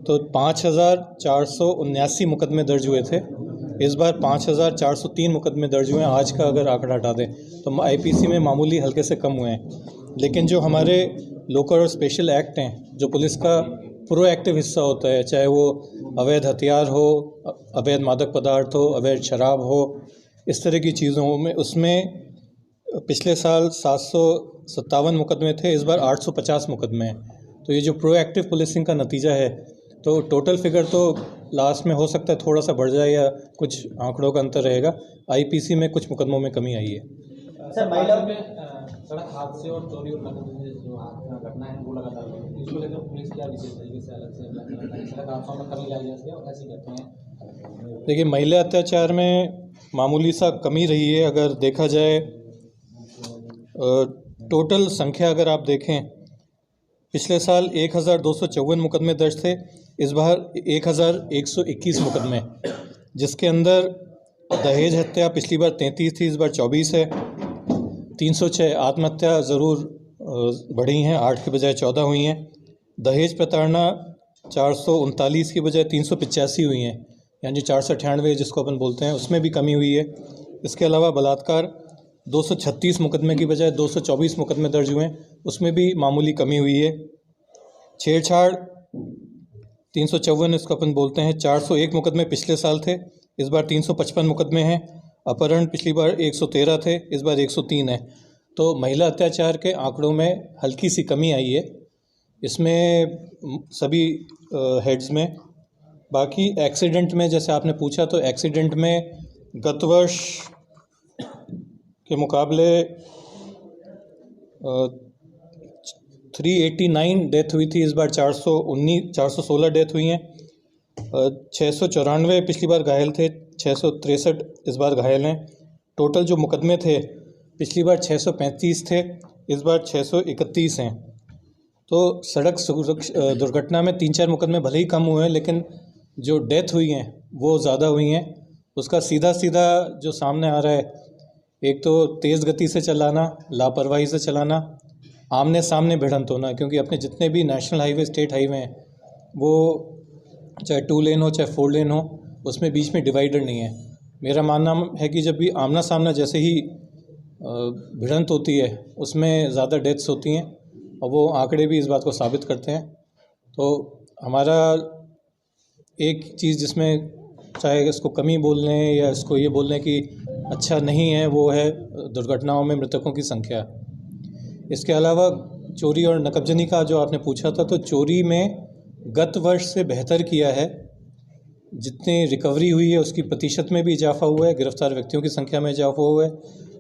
तो 5,479 मुकदमे दर्ज हुए थे। इस बार 5,403 मुकदमे दर्ज हुए हैं। आज का अगर आंकड़ा हटा दें तो आईपीसी में मामूली हल्के से कम हुए हैं। लेकिन जो हमारे लोकल और स्पेशल एक्ट हैं, जो पुलिस का प्रोएक्टिव हिस्सा होता है, चाहे वो अवैध हथियार हो, अवैध मादक पदार्थ हो, अवैध शराब हो, इस तरह की चीज़ों में, उसमें पिछले साल 757 मुकदमे थे, इस बार 850 मुकदमे हैं। तो ये जो प्रोएक्टिव पुलिसिंग का नतीजा है, तो टोटल फिगर तो लास्ट में हो सकता है थोड़ा सा बढ़ जाए या कुछ आंकड़ों का अंतर रहेगा। आईपीसी में कुछ मुकदमों में कमी आई है। सर, महिलाओं में सड़क हादसे और चोरी और नकदी जो घटना है वो लगातार हो रही है, इसको लेकर पुलिस क्या विशेष तरीके से अलग से सड़क हादसों में कमी लाई जाती है और ऐसी घटनाएं? देखिए, महिला अत्याचार में मामूली सा कमी रही है। अगर देखा जाए टोटल संख्या अगर आप देखें, पिछले साल 1,254 मुकदमे दर्ज थे, इस बार 1,121 मुकदमे, जिसके अंदर दहेज हत्या पिछली बार 33 थी, इस बार 24 है। 306 आत्महत्या ज़रूर बढ़ी हैं, 8 की बजाय 14 हुई हैं। दहेज प्रताड़ना 439 की बजाय 385 हुई हैं, यानी 498 जिसको अपन बोलते हैं, उसमें भी कमी हुई है। इसके अलावा बलात्कार 236 मुकदमे की बजाय 224 मुकदमे दर्ज हुए हैं, उसमें भी मामूली कमी हुई है। छेड़छाड़ 354 इसको अपन बोलते हैं, 401 मुकदमे पिछले साल थे, इस बार 355 मुकदमे हैं। अपहरण पिछली बार 113 थे, इस बार 103 है। तो महिला अत्याचार के आंकड़ों में हल्की सी कमी आई है इसमें सभी हेड्स में। बाकी एक्सीडेंट में जैसे आपने पूछा, तो एक्सीडेंट में गत वर्ष के मुकाबले 389 डेथ हुई थी, इस बार 416 डेथ हुई हैं। 694 पिछली बार घायल थे, 663 इस बार घायल हैं। टोटल जो मुकदमे थे पिछली बार 635 थे, इस बार 631 हैं। तो सड़क दुर्घटना में 3-4 मुकदमे भले ही कम हुए हैं, लेकिन जो डेथ हुई हैं वो ज़्यादा हुई हैं। उसका सीधा जो सामने आ रहा है, एक तो तेज़ गति से चलाना, लापरवाही से चलाना, आमने सामने भिड़ंत होना, क्योंकि अपने जितने भी नेशनल हाईवे, स्टेट हाईवे हैं, वो चाहे 2 लेन हो चाहे 4 लेन हो, उसमें बीच में डिवाइडर नहीं है। मेरा मानना है कि जब भी आमना सामना जैसे ही भिड़ंत होती है, उसमें ज़्यादा डेथ्स होती हैं, और वो आंकड़े भी इस बात को साबित करते हैं। तो हमारा एक चीज़ जिसमें चाहे इसको कमी बोल लें या इसको ये बोल लें कि अच्छा नहीं है, वो है दुर्घटनाओं में मृतकों की संख्या। इसके अलावा चोरी और नकबजनी का जो आपने पूछा था, तो चोरी में गत वर्ष से बेहतर किया है। जितनी रिकवरी हुई है उसकी प्रतिशत में भी इजाफा हुआ है, गिरफ्तार व्यक्तियों की संख्या में इजाफा हुआ है।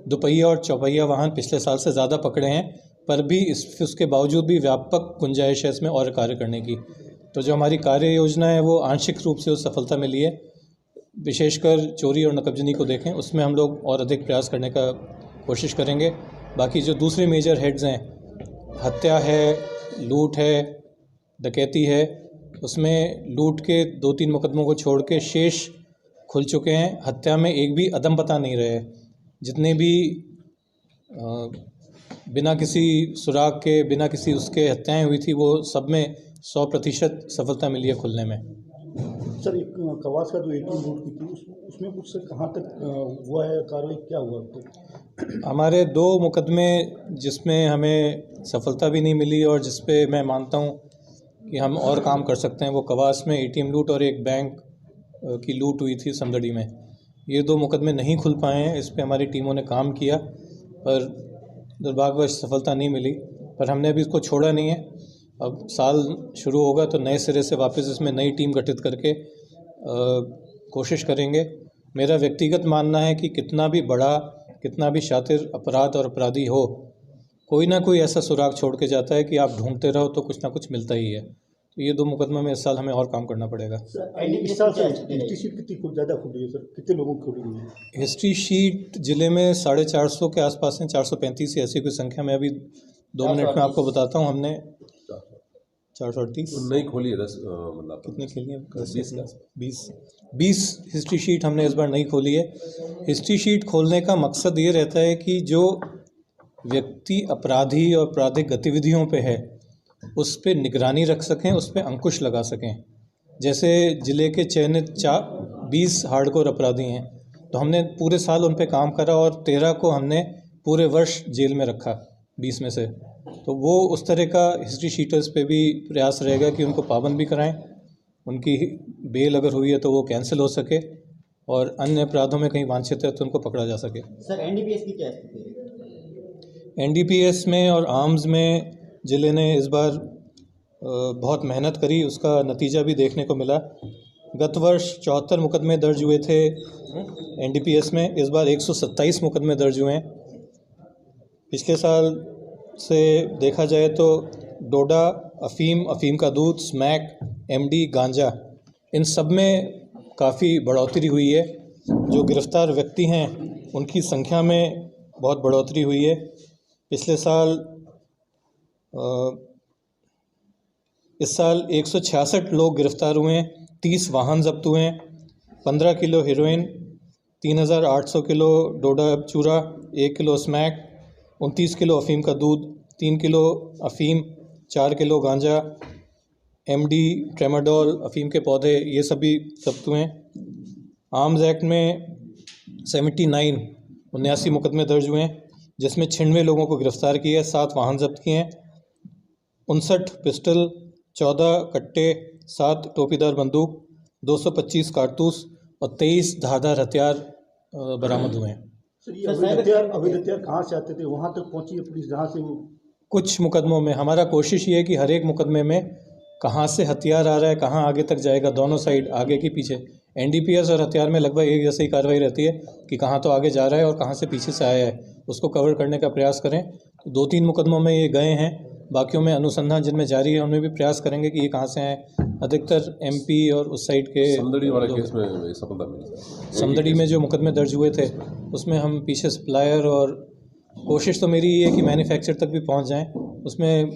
दुपहिया और चौपहिया वाहन पिछले साल से ज़्यादा पकड़े हैं, पर भी उसके बावजूद भी व्यापक गुंजाइश है इसमें और कार्य करने की। तो जो हमारी कार्य योजना है वो आंशिक रूप से उस सफलता मिली है। विशेषकर चोरी और नकबजनी को देखें, उसमें हम लोग और अधिक प्रयास करने का कोशिश करेंगे। बाकी जो दूसरे मेजर हेड्स हैं, हत्या है, लूट है, डकैती है, उसमें लूट के 2-3 मुकदमों को छोड़ के शेष खुल चुके हैं। हत्या में एक भी अदम पता नहीं रहे। जितने भी बिना किसी सुराग के, बिना किसी उसके हत्याएं हुई थी, वो सब में 100% सफलता मिली है खुलने में। सर, एक कवास का जो एटीएम लूट की थी, उसमें कुछ से कहाँ तक हुआ है, कार्रवाई क्या हुआ? तो हमारे 2 मुकदमे जिसमें हमें सफलता भी नहीं मिली और जिस पे मैं मानता हूँ कि हम और काम कर सकते हैं, वो कवास में एटीएम लूट और एक बैंक की लूट हुई थी समदड़ी में। ये 2 मुकदमे नहीं खुल पाए हैं। इस पे हमारी टीमों ने काम किया, पर दुर्भाग्यवश सफलता नहीं मिली। पर हमने अभी इसको छोड़ा नहीं है। अब साल शुरू होगा तो नए सिरे से वापस इसमें नई टीम गठित करके कोशिश करेंगे। मेरा व्यक्तिगत मानना है कि कितना भी बड़ा, कितना भी शातिर अपराध और अपराधी हो, कोई ना कोई ऐसा सुराग छोड़ के जाता है कि आप ढूंढते रहो तो कुछ ना कुछ मिलता ही है। तो ये 2 मुकदमे में इस साल हमें और काम करना पड़ेगा। इस साल से हिस्ट्री शीट कितनी ज़्यादा खुली है सर? कितने लोगों की खुली हुई है? हिस्ट्री शीट जिले में 450 के आसपास हैं, 435 ऐसी कोई संख्या में। अभी 2 मिनट में आपको बताता हूँ। हमने 438 नहीं खोली है। 10 मतलब कितनी खोली है? 20 हिस्ट्री शीट हमने इस बार नहीं खोली है। हिस्ट्री शीट खोलने का मकसद ये रहता है कि जो व्यक्ति अपराधी और आपराधिक गतिविधियों पे है, उस पे निगरानी रख सकें, उस पे अंकुश लगा सकें। जैसे ज़िले के चयनित 20 हार्डकोर अपराधी हैं, तो हमने पूरे साल उन पे काम करा और 13 को हमने पूरे वर्ष जेल में रखा 20 में से। तो वो उस तरह का हिस्ट्री शीटर्स पे भी प्रयास रहेगा कि उनको पाबंद भी कराएं, उनकी बेल अगर हुई है तो वो कैंसिल हो सके और अन्य अपराधों में कहीं वांछित है तो उनको पकड़ा जा सके। सर एनडीपीएस की क्या स्थिति है? एनडीपीएस में और आर्म्स में ज़िले ने इस बार बहुत मेहनत करी, उसका नतीजा भी देखने को मिला। गत वर्ष 74 मुकदमे दर्ज हुए थे एनडीपीएस में, इस बार 127 मुकदमे दर्ज हुए हैं। पिछले साल से देखा जाए तो डोडा, अफ़ीम का दूध, स्मैक, एमडी, गांजा, इन सब में काफ़ी बढ़ोतरी हुई है। जो गिरफ्तार व्यक्ति हैं उनकी संख्या में बहुत बढ़ोतरी हुई है। पिछले साल इस साल 166 लोग गिरफ्तार हुए हैं, 30 वाहन जब्त हुए हैं, 15 किलो हेरोइन, 3800 किलो डोडा चूरा, 1 किलो स्मैक, 29 किलो अफ़ीम का दूध, 3 किलो अफ़ीम, 4 किलो गांजा, एमडी, ट्रेमाडोल, अफ़ीम के पौधे, ये सभी जब्त हुए हैं। आर्म्स एक्ट में 79 मुकदमे दर्ज हुए हैं, जिसमें 96 लोगों को गिरफ्तार किया है, 7 वाहन जब्त किए हैं, 59 पिस्टल, 14 कट्टे, 7 टोपीदार बंदूक, 225 कारतूस और 23 धारदार हथियार बरामद हुए हैं। सर ये अवैध हथियार कहाँ से आते थे, वहाँ तक पहुँची है पुलिस जहाँ से वो? कुछ मुकदमों में हमारा कोशिश ये है कि हर एक मुकदमे में कहाँ से हथियार आ रहा है, कहाँ आगे तक जाएगा, दोनों साइड, आगे की पीछे। एनडीपीएस और हथियार में लगभग एक जैसी कार्रवाई रहती है कि कहाँ तो आगे जा रहा है और कहाँ से पीछे से आया है, उसको कवर करने का प्रयास करें। तो 2-3 मुकदमों में ये गए हैं, बाकियों में अनुसंधान जिनमें जारी है उनमें भी प्रयास करेंगे कि ये कहाँ से आए। अधिकतर एमपी और उस साइड के समदड़ी वाले केस में सफलता मिली। समदड़ी में जो मुकदमे दर्ज हुए थे उसमें हम पीछे सप्लायर, और कोशिश तो मेरी ये है कि मैन्युफैक्चर तक भी पहुंच जाएं। उसमें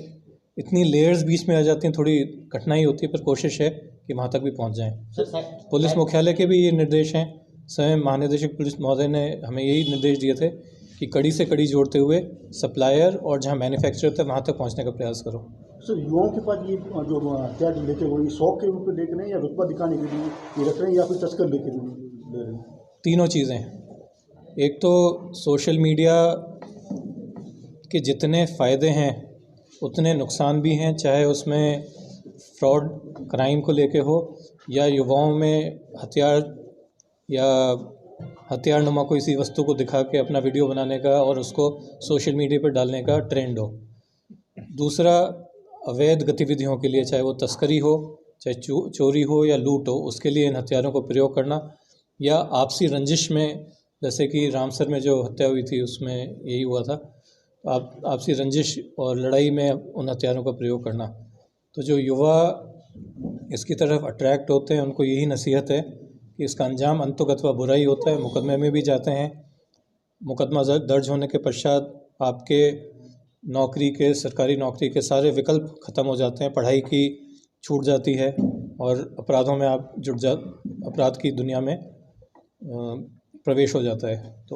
इतनी लेयर्स बीच में आ जाती हैं, थोड़ी कठिनाई होती है, पर कोशिश है कि वहाँ तक भी पहुँच जाएं। पुलिस मुख्यालय के भी ये निर्देश हैं, स्वयं महानिदेशक पुलिस महोदय ने हमें यही निर्देश दिए थे कि कड़ी से कड़ी जोड़ते हुए सप्लायर और जहाँ मैन्युफैक्चरर था वहाँ तक पहुँचने का प्रयास करो। सर युवाओं के पास ये जो हथियार लेके वो ये शौक के रूप में लेके नहीं, या रुतबा दिखाने के लिए ये रख रहे हैं, या फिर तस्कर लेके ले रहे हैं? तीनों चीज़ें। एक तो सोशल मीडिया के जितने फ़ायदे हैं उतने नुकसान भी हैं, चाहे उसमें फ्रॉड क्राइम को लेके हो या युवाओं में हथियारनुमा कोई सी वस्तु को दिखा के अपना वीडियो बनाने का और उसको सोशल मीडिया पर डालने का ट्रेंड हो। दूसरा, अवैध गतिविधियों के लिए, चाहे वो तस्करी हो, चाहे चोरी हो या लूट हो, उसके लिए इन हथियारों को प्रयोग करना, या आपसी रंजिश में, जैसे कि रामसर में जो हत्या हुई थी उसमें यही हुआ था, आपसी रंजिश और लड़ाई में उन हथियारों का प्रयोग करना। तो जो युवा इसकी तरफ अट्रैक्ट होते हैं उनको यही नसीहत है कि इसका अंजाम अंततः बुराई होता है। मुकदमे में भी जाते हैं, मुकदमा दर्ज होने के पश्चात आपके नौकरी के, सरकारी नौकरी के सारे विकल्प ख़त्म हो जाते हैं, पढ़ाई की छूट जाती है और अपराधों में आप अपराध की दुनिया में प्रवेश हो जाता है। तो